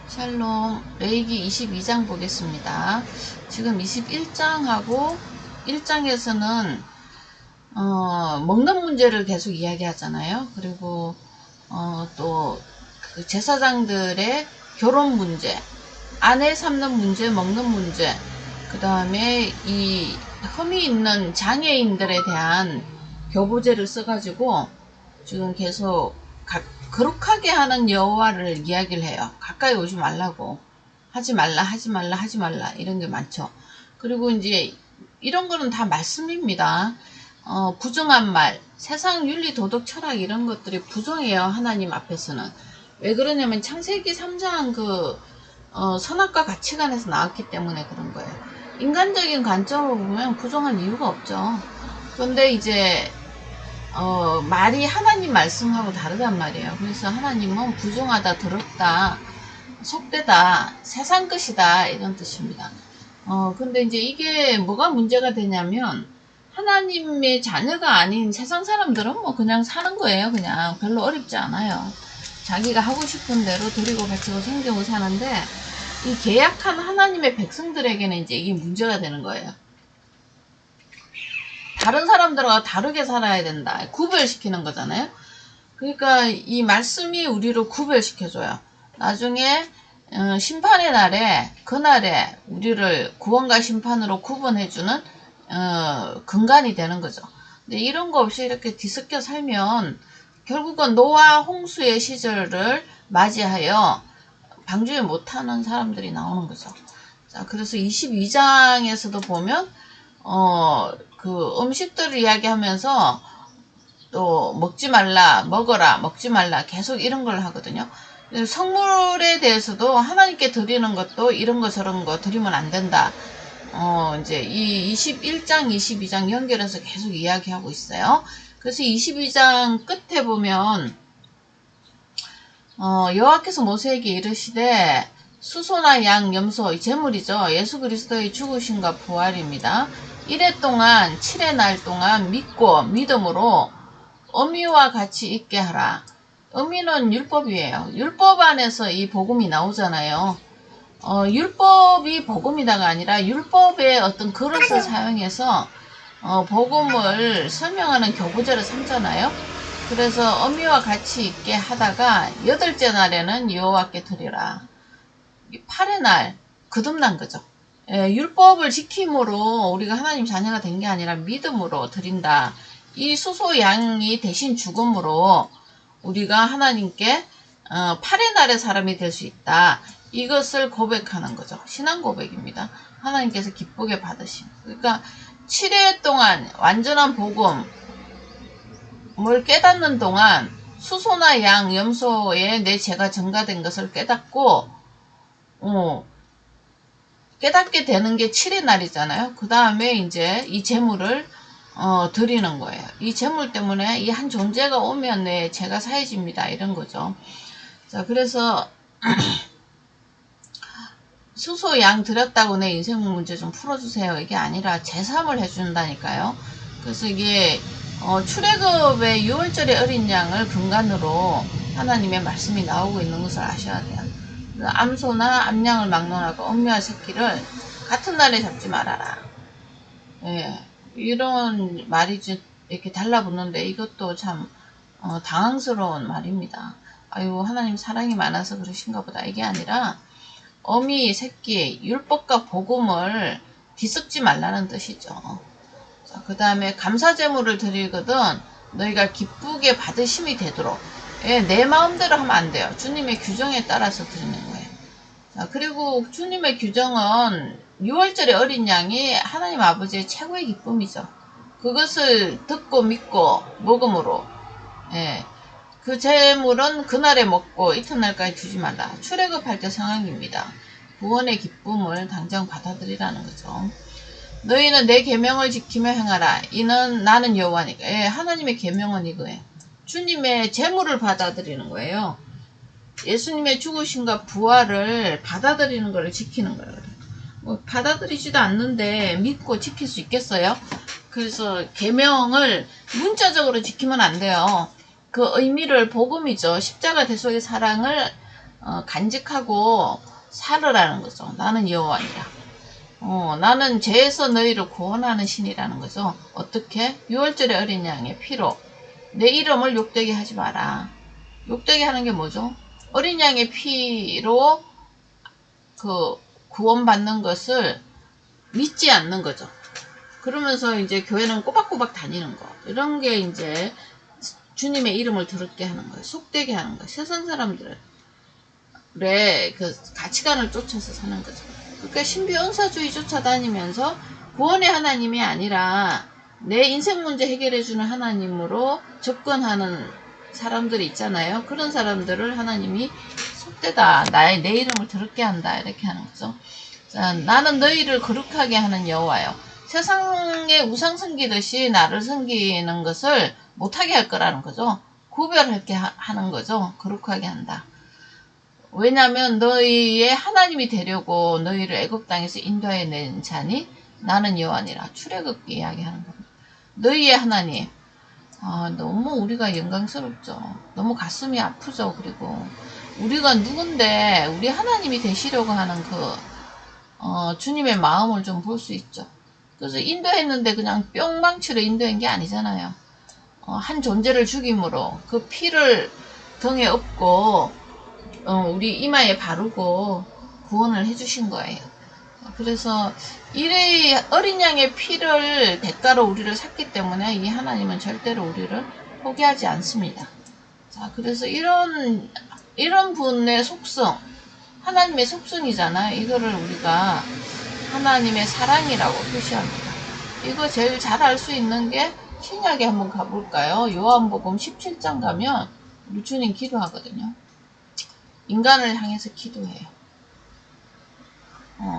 샬롬, 레이기 22장 보겠습니다. 지금 21장하고 1장에서는 먹는 문제를 계속 이야기하잖아요. 그리고 또 그 제사장들의 결혼 문제, 아내 삼는 문제, 먹는 문제, 그 다음에 이 흠이 있는 장애인들에 대한 교보제를 써가지고 지금 계속 거룩하게 하는 여호와를 이야기를 해요. 가까이 오지 말라고. 하지 말라 이런 게 많죠. 그리고 이제 이런 거는 다 말씀입니다. 부정한 말, 세상 윤리 도덕 철학 이런 것들이 부정해요. 하나님 앞에서는. 왜 그러냐면 창세기 3장 선악과 가치관에서 나왔기 때문에 그런 거예요. 인간적인 관점으로 보면 부정할 이유가 없죠. 그런데 이제 말이 하나님 말씀하고 다르단 말이에요. 그래서 하나님은 부정하다, 더럽다, 속되다, 세상 것이다 이런 뜻입니다. 근데 이제 이게 뭐가 문제가 되냐면 하나님의 자녀가 아닌 세상 사람들은 뭐 그냥 사는 거예요. 그냥 별로 어렵지 않아요. 자기가 하고 싶은 대로 드리고 바치고 생명을 사는데 이 계약한 하나님의 백성들에게는 이제 이게 문제가 되는 거예요. 다른 사람들과 다르게 살아야 된다. 구별시키는 거잖아요. 그러니까 이 말씀이 우리를 구별시켜줘요. 나중에 심판의 날에 그날에 우리를 구원과 심판으로 구분해주는 근간이 되는 거죠. 근데 이런 거 없이 이렇게 뒤섞여 살면 결국은 노아 홍수의 시절을 맞이하여 방주에 못하는 사람들이 나오는 거죠. 자, 그래서 22장에서도 보면 그 음식들을 이야기하면서 또 먹지 말라, 먹어라, 먹지 말라 계속 이런 걸 하거든요. 성물에 대해서도 하나님께 드리는 것도 이런 거 저런 거 드리면 안 된다. 이제 이 21장, 22장 연결해서 계속 이야기하고 있어요. 그래서 22장 끝에 보면 여호와께서 모세에게 이르시되 수소나 양, 염소, 제물이죠. 예수 그리스도의 죽으심과 부활입니다. 1회 동안 7회 날 동안 믿고 믿음으로 어미와 같이 있게 하라. 어미는 율법이에요. 율법 안에서 이 복음이 나오잖아요. 율법이 복음이다가 아니라 율법의 어떤 그릇을 사용해서 복음을 설명하는 교보제를 삼잖아요. 그래서 어미와 같이 있게 하다가 8째 날에는 여호와께 드리라. 8의 날 거듭난 거죠. 율법을 지킴으로 우리가 하나님 자녀가 된 게 아니라 믿음으로 드린다. 이 수소 양이 대신 죽음으로 우리가 하나님께 8의 날의 사람이 될 수 있다. 이것을 고백하는 거죠. 신앙 고백입니다. 하나님께서 기쁘게 받으심. 그러니까 7회 동안 완전한 복음을 깨닫는 동안 수소나 양, 염소에 내 죄가 전가된 것을 깨닫고 깨닫게 되는 게 7의 날이잖아요. 그 다음에 이제 이 재물을 드리는 거예요. 이 재물 때문에 이 한 존재가 오면 내 죄가 사해집니다. 이런 거죠. 자, 그래서 수소 양 드렸다고 내 인생 문제 좀 풀어주세요. 이게 아니라 제3을 해준다니까요. 그래서 이게 출애굽의 6월절의 어린 양을 근간으로 하나님의 말씀이 나오고 있는 것을 아셔야 돼요. 암소나 암양을 막론하고 어미와 새끼를 같은 날에 잡지 말아라. 예, 이런 말이 이렇게 달라붙는데 이것도 참 당황스러운 말입니다. 아유, 하나님 사랑이 많아서 그러신가 보다. 이게 아니라 어미, 새끼, 율법과 복음을 뒤섞지 말라는 뜻이죠. 자, 그 다음에 감사제물을 드리거든 너희가 기쁘게 받으심이 되도록. 예, 내 마음대로 하면 안 돼요. 주님의 규정에 따라서 드리는 거예요. 자, 그리고 주님의 규정은 6월절의 어린 양이 하나님 아버지의 최고의 기쁨이죠. 그것을 듣고 믿고 먹음으로, 예, 그 재물은 그날에 먹고 이튿날까지 주지 말라. 출애굽할 때 상황입니다. 구원의 기쁨을 당장 받아들이라는 거죠. 너희는 내 계명을 지키며 행하라. 이는 나는 여호와니까. 예, 하나님의 계명은 이거예요. 주님의 재물을 받아들이는 거예요. 예수님의 죽으심과 부활을 받아들이는 것을 지키는 거예요. 뭐 받아들이지도 않는데 믿고 지킬 수 있겠어요? 그래서 계명을 문자적으로 지키면 안 돼요. 그 의미를 복음이죠. 십자가 대속의 사랑을 간직하고 살으라는 거죠. 나는 여호와니라. 나는 죄에서 너희를 구원하는 신이라는 거죠. 어떻게? 6월절의 어린 양의 피로 내 이름을 욕되게 하지 마라. 욕되게 하는 게 뭐죠? 어린 양의 피로 그 구원받는 것을 믿지 않는 거죠. 그러면서 이제 교회는 꼬박꼬박 다니는 거. 이런 게 이제 주님의 이름을 더럽게 하는 거예요. 속되게 하는 거예요. 세상 사람들의 그 가치관을 쫓아서 사는 거죠. 그러니까 신비언사주의 쫓아다니면서 구원의 하나님이 아니라 내 인생 문제 해결해주는 하나님으로 접근하는 사람들이 있잖아요. 그런 사람들을 하나님이 속되다. 내 이름을 더럽게 한다. 이렇게 하는 거죠. 자, 나는 너희를 거룩하게 하는 여호와요. 세상에 우상 섬기듯이 나를 섬기는 것을 못하게 할 거라는 거죠. 구별하게 하는 거죠. 거룩하게 한다. 왜냐하면 너희의 하나님이 되려고 너희를 애굽 땅에서 인도해 낸 자니 나는 여호와니라. 출애굽 이야기하는 겁니다. 너희의 하나님. 너무 우리가 영광스럽죠. 너무 가슴이 아프죠. 그리고 우리가 누군데 우리 하나님이 되시려고 하는 주님의 마음을 좀 볼 수 있죠. 그래서 인도했는데 그냥 뿅망치로 인도한 게 아니잖아요. 한 존재를 죽임으로 그 피를 등에 업고 우리 이마에 바르고 구원을 해주신 거예요. 그래서 이 어린 양의 피를 대가로 우리를 샀기 때문에 이 하나님은 절대로 우리를 포기하지 않습니다. 자, 그래서 이런 분의 속성, 하나님의 속성이잖아요. 이거를 우리가 하나님의 사랑이라고 표시합니다. 이거 제일 잘 알 수 있는 게 신약에 한번 가볼까요? 요한복음 17장 가면 우리 주님 기도하거든요. 인간을 향해서 기도해요.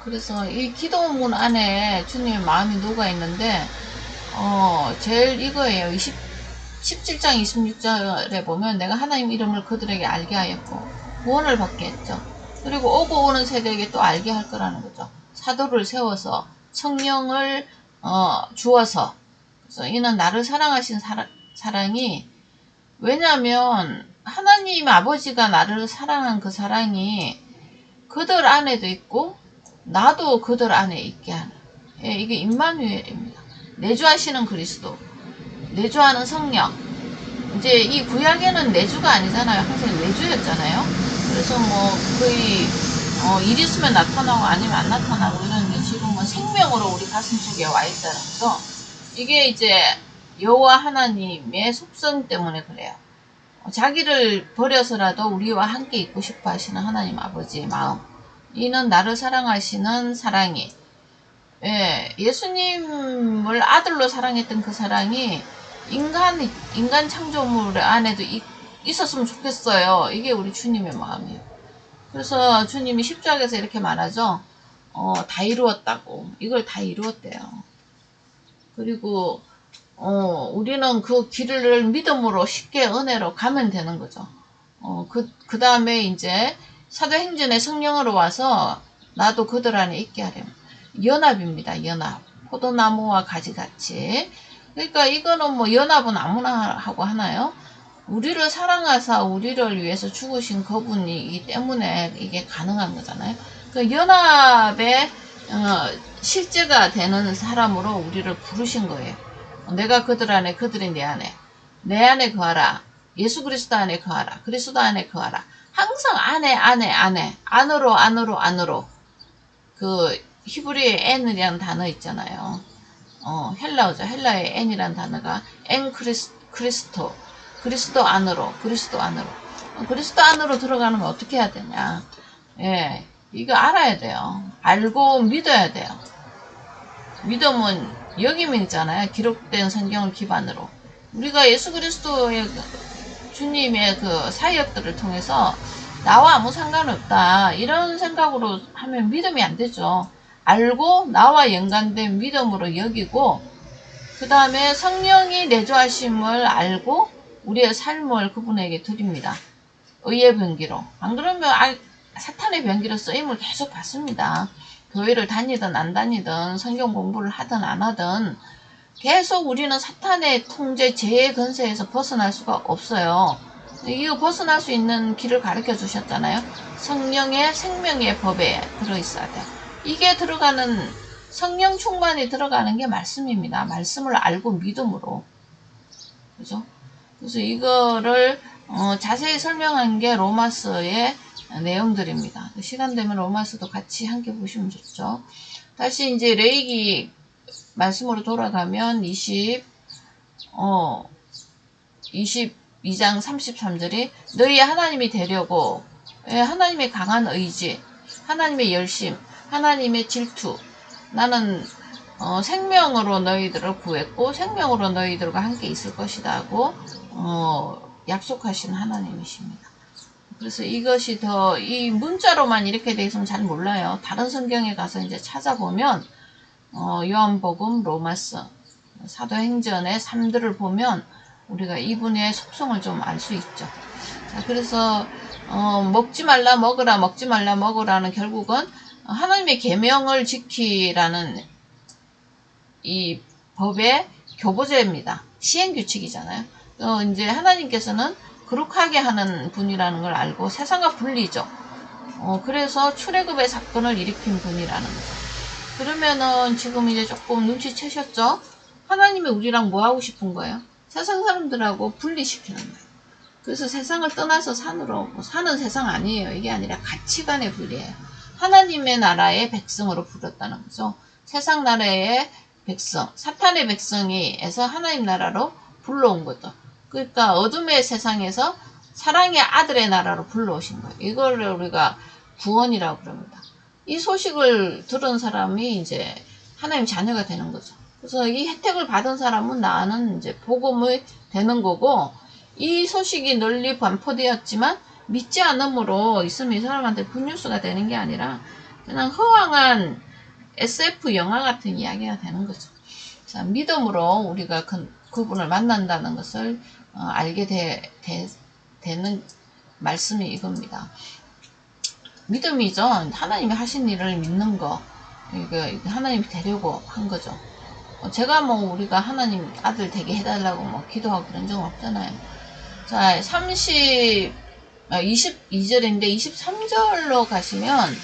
그래서 이 기도문 안에 주님의 마음이 녹아 있는데, 제일 이거예요. 17장 26절에 보면 내가 하나님 이름을 그들에게 알게 하였고, 구원을 받게 했죠. 그리고 오고 오는 세대에게 또 알게 할 거라는 거죠. 사도를 세워서, 성령을, 주어서. 그래서 이는 나를 사랑하신 사랑이, 왜냐면, 하나님 아버지가 나를 사랑한 그 사랑이 그들 안에도 있고 나도 그들 안에 있게 하는, 이게 임마누엘입니다. 내주하시는 그리스도, 내주하는 성령. 이제 이 구약에는 내주가 아니잖아요. 항상 내주였잖아요. 그래서 뭐 거의 일 있으면 나타나고 아니면 안 나타나고 이러는데 지금은 생명으로 우리 가슴 속에 와 있다는 거죠. 이게 이제 여호와 하나님의 속성 때문에 그래요. 자기를 버려서라도 우리와 함께 있고 싶어 하시는 하나님 아버지의 마음. 이는 나를 사랑하시는 사랑이, 예수님을 아들로 사랑했던 그 사랑이 인간 창조물 안에도 있었으면 좋겠어요. 이게 우리 주님의 마음이에요. 그래서 주님이 십자가에서 이렇게 말하죠. 다 이루었다고. 이걸 다 이루었대요. 그리고 우리는 그 길을 믿음으로 쉽게 은혜로 가면 되는 거죠. 그 다음에 이제 사도행전의 성령으로 와서 나도 그들 안에 있게 하려면 연합입니다. 연합. 포도나무와 가지같이. 그러니까 이거는 뭐 연합은 아무나 하고 하나요? 우리를 사랑하사 우리를 위해서 죽으신 그분이기 때문에 이게 가능한 거잖아요. 그 연합의 실제가 되는 사람으로 우리를 부르신 거예요. 내가 그들 안에, 그들이 내 안에 거하라. 예수 그리스도 안에 거하라. 그리스도 안에 거하라. 항상 안으로. 그 히브리의 n이라는 단어 있잖아요. 헬라어죠. 헬라의 n이라는 단어가 그리스도 안으로. 그리스도 안으로 들어가는 건 어떻게 해야 되냐? 이거 알아야 돼요. 알고 믿어야 돼요. 믿음은 여김이잖아요. 기록된 성경을 기반으로. 우리가 예수 그리스도의 주님의 그 사역들을 통해서 나와 아무 상관없다. 이런 생각으로 하면 믿음이 안 되죠. 알고 나와 연관된 믿음으로 여기고, 그 다음에 성령이 내주하심을 알고 우리의 삶을 그분에게 드립니다. 의의 병기로. 안 그러면 사탄의 병기로 쓰임을 계속 받습니다. 교회를 다니든 안 다니든 성경 공부를 하든 안 하든 계속 우리는 사탄의 통제, 죄의 근세에서 벗어날 수가 없어요. 이거 벗어날 수 있는 길을 가르쳐 주셨잖아요. 성령의 생명의 법에 들어있어야 돼. 이게 들어가는, 성령 충만이 들어가는 게 말씀입니다. 말씀을 알고 믿음으로. 그죠? 그래서 이거를 자세히 설명한 게 로마서의 내용들입니다. 시간 되면 로마서도 같이 함께 보시면 좋죠. 다시 이제 레위기 말씀으로 돌아가면 22장 33절이 너희 하나님이 되려고 하나님의 강한 의지, 하나님의 열심, 하나님의 질투, 나는 생명으로 너희들을 구했고 생명으로 너희들과 함께 있을 것이다 하고 약속하신 하나님이십니다. 그래서 이것이 더 이 문자로만 이렇게 돼 있으면 잘 몰라요. 다른 성경에 가서 이제 찾아보면 요한복음, 로마서, 사도행전의 3들을 보면 우리가 이분의 속성을 좀 알 수 있죠. 자, 그래서 먹지 말라 먹으라 먹지 말라 먹으라는 결국은 하나님의 계명을 지키라는 이 법의 교보제입니다. 시행규칙이잖아요. 이제 하나님께서는 거룩하게 하는 분이라는 걸 알고 세상과 분리죠. 그래서 출애굽의 사건을 일으킨 분이라는 거죠. 그러면은 지금 이제 조금 눈치채셨죠? 하나님이 우리랑 뭐 하고 싶은 거예요? 세상 사람들하고 분리시키는 거예요. 그래서 세상을 떠나서 사는 세상 아니에요. 이게 아니라 가치관의 분리예요. 하나님의 나라의 백성으로 부르었다는 거죠. 세상 나라의 백성, 사탄의 백성이에서 하나님 나라로 불러온 거죠. 그러니까 어둠의 세상에서 사랑의 아들의 나라로 불러오신 거예요. 이걸 우리가 구원이라고 그럽니다. 이 소식을 들은 사람이 이제 하나님 자녀가 되는 거죠. 그래서 이 혜택을 받은 사람은 나는 이제 복음이 되는 거고, 이 소식이 널리 반포되었지만 믿지 않음으로 있으면 이 사람한테 굿뉴스가 되는 게 아니라 그냥 허황한 SF 영화 같은 이야기가 되는 거죠. 자, 믿음으로 우리가 그분을 만난다는 것을 알게 되는 말씀이 이겁니다. 믿음이죠. 하나님이 하신 일을 믿는 거. 하나님이 되려고 한 거죠. 제가 뭐 우리가 하나님 아들 되게 해달라고 뭐 기도하고 그런 적은 없잖아요. 자, 22절인데 23절로 가시면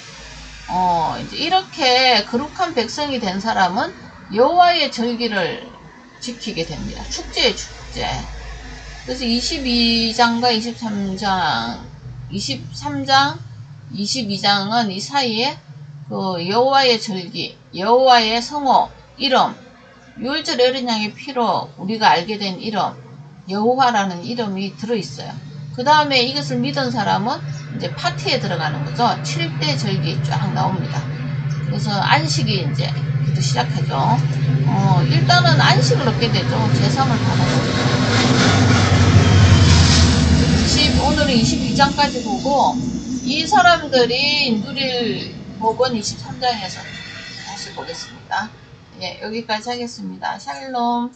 이제 이렇게 거룩한 백성이 된 사람은 여호와의 절기를 지키게 됩니다. 축제의 축제. 그래서 22장과 23장, 22장은 이 사이에 그 여호와의 절기, 여호와의 성호, 이름, 유월절 어린 양의 피로 우리가 알게 된 이름, 여호와라는 이름이 들어있어요. 그 다음에 이것을 믿은 사람은 이제 파티에 들어가는 거죠. 7대 절기 쫙 나옵니다. 그래서 안식이 이제 시작하죠. 일단은 안식을 얻게 되죠. 제3을 받아서. 오늘은 22장까지 보고, 이 사람들이 누릴 복은 23장에서 다시 보겠습니다. 예, 여기까지 하겠습니다. 샬롬.